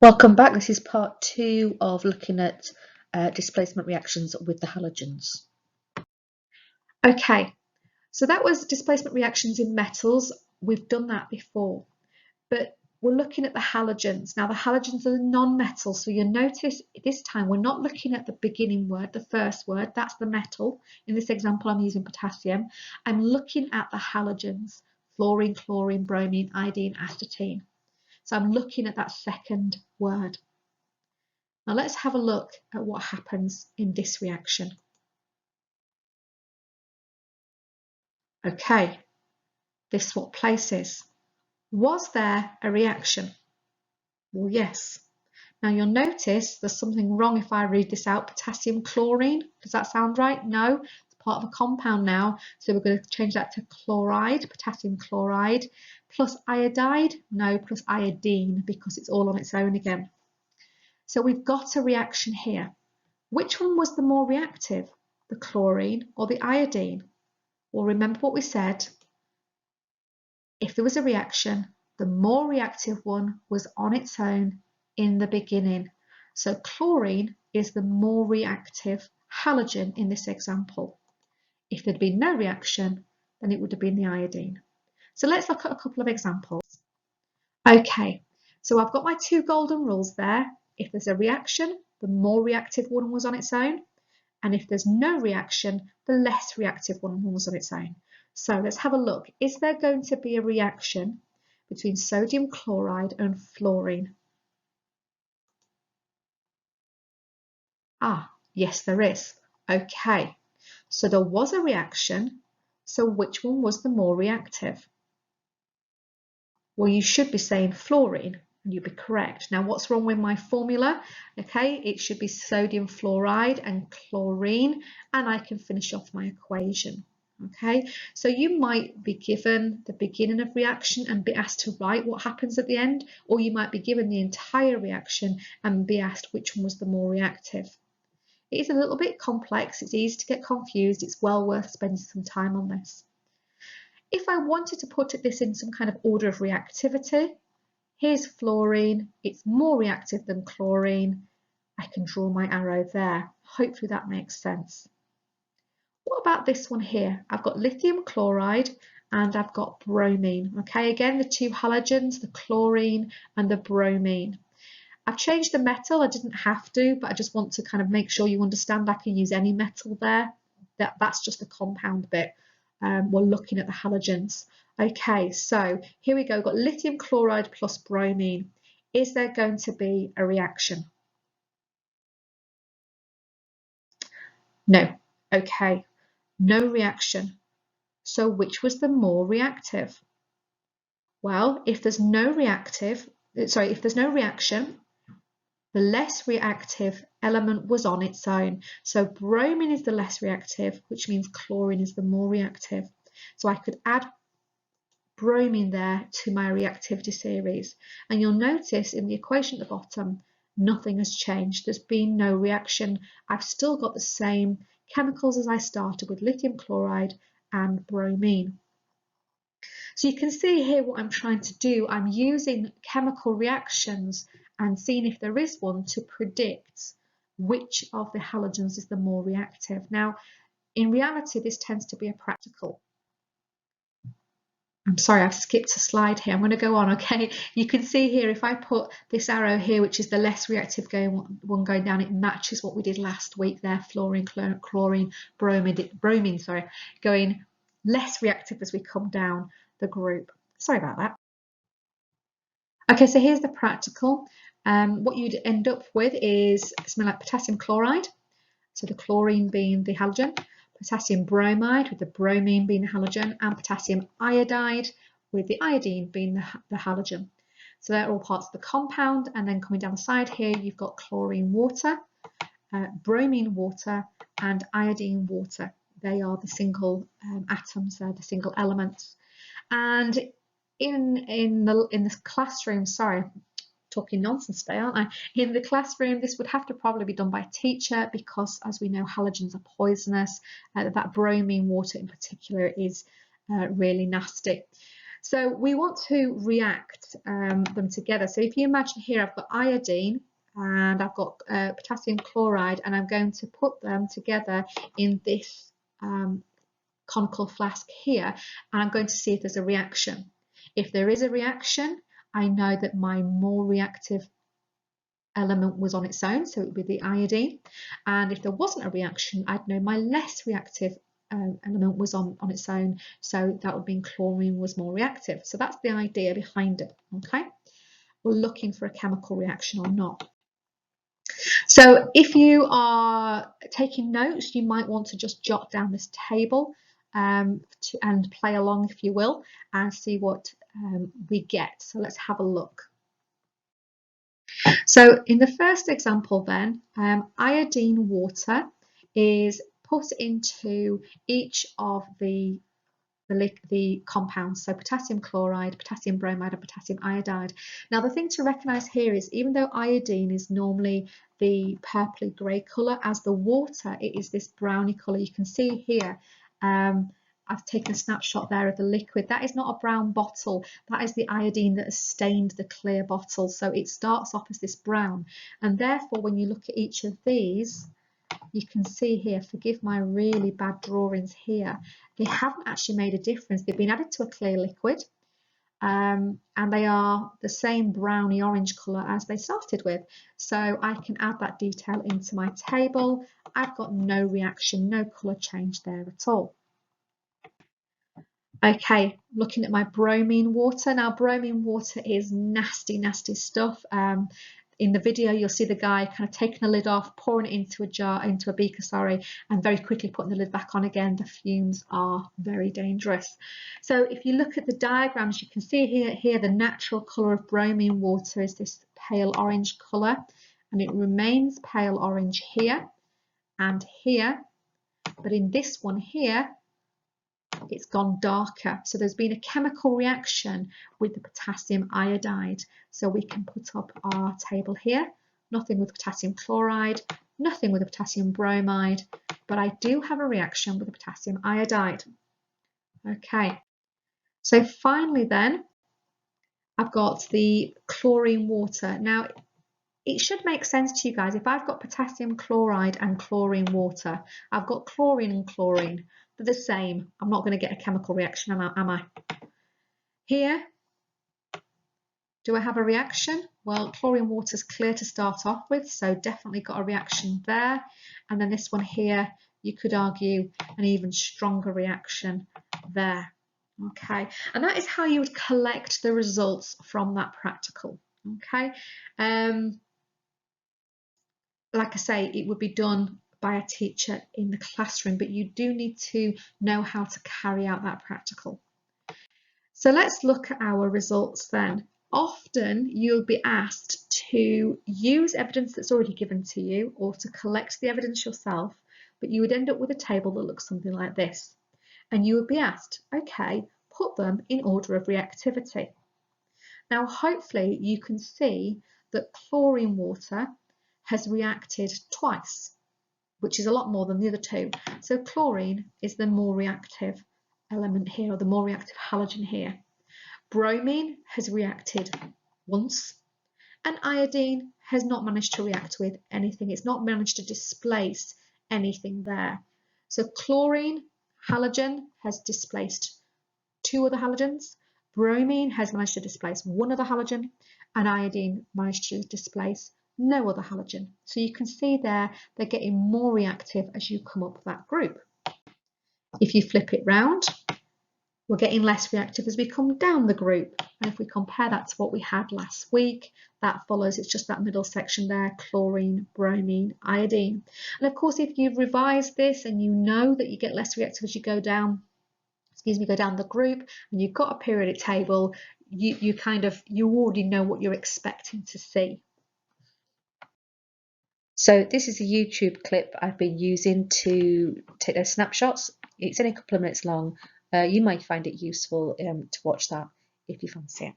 Welcome back. This is part 2 of looking at displacement reactions with the halogens. Okay, so that was displacement reactions in metals. We've done that before, but we're looking at the halogens. Now the halogens are non-metal, so you'll notice this time we're not looking at the beginning word, the first word, that's the metal. In this example I'm using potassium. I'm looking at the halogens, fluorine, chlorine, bromine, iodine, astatine. So I'm looking at that second word. Now let's have a look at what happens in this reaction. Okay, this swap places. Was there a reaction? Well, yes. Now you'll notice there's something wrong if I read this out. Potassium chlorine, does that sound right? No, it's part of a compound now. So we're going to change that to chloride, potassium chloride, plus iodide, no, plus iodine, because it's all on its own again. So we've got a reaction here. Which one was the more reactive, the chlorine or the iodine? Well, remember what we said. If there was a reaction, the more reactive one was on its own in the beginning. So chlorine is the more reactive halogen in this example. If there'd been no reaction, then it would have been the iodine. So let's look at a couple of examples. Okay, so I've got my two golden rules there. If there's a reaction, the more reactive one was on its own. And if there's no reaction, the less reactive one was on its own. So let's have a look. Is there going to be a reaction between sodium chloride and fluorine? Ah, yes, there is. Okay, so there was a reaction. So which one was the more reactive? Well, you should be saying fluorine, and you'd be correct. Now, what's wrong with my formula? Okay, it should be sodium fluoride and chlorine, and I can finish off my equation. Okay, so you might be given the beginning of reaction and be asked to write what happens at the end, or you might be given the entire reaction and be asked which one was the more reactive. It is a little bit complex, it's easy to get confused, it's well worth spending some time on this. If I wanted to put this in some kind of order of reactivity, here's fluorine, it's more reactive than chlorine. I can draw my arrow there. Hopefully that makes sense. What about this one here? I've got lithium chloride and I've got bromine. Okay, again, the two halogens, the chlorine and the bromine. I've changed the metal, I didn't have to, but I just want to kind of make sure you understand I can use any metal there. That's just the compound bit. We're looking at the halogens. Okay, so here we go. We've got lithium chloride plus bromine. Is there going to be a reaction? No. Okay, no reaction. So which was the more reactive? Well, if there's no reaction, the less reactive element was on its own. So bromine is the less reactive, which means chlorine is the more reactive. So I could add bromine there to my reactivity series. And you'll notice in the equation at the bottom, nothing has changed. There's been no reaction. I've still got the same chemicals as I started with lithium chloride and bromine. So you can see here what I'm trying to do. I'm using chemical reactions and seeing if there is one to predict which of the halogens is the more reactive. Now, in reality, this tends to be a practical. I'm sorry, I've skipped a slide here. I'm going to go on, okay? You can see here, if I put this arrow here, which is the less reactive one going down, it matches what we did last week there, fluorine, chlorine, bromine, going less reactive as we come down the group. Sorry about that. Okay, so here's the practical. What you'd end up with is something like potassium chloride, so the chlorine being the halogen, potassium bromide with the bromine being the halogen, and potassium iodide with the iodine being the halogen. So they're all parts of the compound, and then coming down the side here, you've got chlorine water, bromine water, and iodine water. They are the single atoms, they're the single elements. And in the classroom, sorry, talking nonsense today, aren't I? In the classroom, this would have to probably be done by a teacher because, as we know, halogens are poisonous. That bromine water in particular is really nasty. So we want to react them together. So if you imagine here, I've got iodine and I've got potassium chloride, and I'm going to put them together in this conical flask here, and I'm going to see if there's a reaction. If there is a reaction, I know that my more reactive element was on its own, so it would be the iodine. And if there wasn't a reaction, I'd know my less reactive element was on its own, so that would mean chlorine was more reactive. So that's the idea behind it, okay? We're looking for a chemical reaction or not. So if you are taking notes, you might want to just jot down this table and play along, if you will, and see what we get. So let's have a look. So in the first example then, iodine water is put into each of the compounds, so potassium chloride, potassium bromide and potassium iodide. Now the thing to recognise here is, even though iodine is normally the purpley grey colour, as the water it is this browny colour. You can see here I've taken a snapshot there of the liquid. That is not a brown bottle, that is the iodine that has stained the clear bottle, so it starts off as this brown, and therefore when you look at each of these, you can see here, forgive my really bad drawings here, they haven't actually made a difference. They've been added to a clear liquid and they are the same browny orange colour as they started with. So I can add that detail into my table. I've got no reaction, no colour change there at all. Okay, looking at my bromine water. Now bromine water is nasty, nasty stuff. In the video, you'll see the guy kind of taking the lid off, pouring it into a beaker, sorry, and very quickly putting the lid back on again. The fumes are very dangerous. So if you look at the diagrams, you can see here the natural colour of bromine water is this pale orange colour, and it remains pale orange here and here, but in this one here, it's gone darker. So there's been a chemical reaction with the potassium iodide. So we can put up our table here. Nothing with potassium chloride, nothing with the potassium bromide, but I do have a reaction with the potassium iodide. Okay, so finally then, I've got the chlorine water. Now, it should make sense to you guys. If I've got potassium chloride and chlorine water, I've got chlorine and chlorine. They're the same. I'm not going to get a chemical reaction, am I? Here, do I have a reaction? Well, chlorine water is clear to start off with, so definitely got a reaction there. And then this one here, you could argue an even stronger reaction there. Okay, and that is how you would collect the results from that practical. Okay. Like I say, it would be done by a teacher in the classroom, but you do need to know how to carry out that practical. So let's look at our results then. Often you'll be asked to use evidence that's already given to you or to collect the evidence yourself, but you would end up with a table that looks something like this. And you would be asked, okay, put them in order of reactivity. Now, hopefully you can see that chlorine water has reacted twice, which is a lot more than the other two. So chlorine is the more reactive element here, or the more reactive halogen here. Bromine has reacted once, and iodine has not managed to react with anything. It's not managed to displace anything there. So chlorine halogen has displaced two other halogens. Bromine has managed to displace one other halogen, and iodine managed to displace no other halogen. So you can see there, they're getting more reactive as you come up that group. If you flip it round, we're getting less reactive as we come down the group. And if we compare that to what we had last week, that follows, it's just that middle section there, chlorine, bromine, iodine. And of course, if you've revised this and you know that you get less reactive as you go down, go down the group, and you've got a periodic table, you already know what you're expecting to see. So this is a YouTube clip I've been using to take those snapshots. It's only a couple of minutes long. You might find it useful to watch that if you fancy it.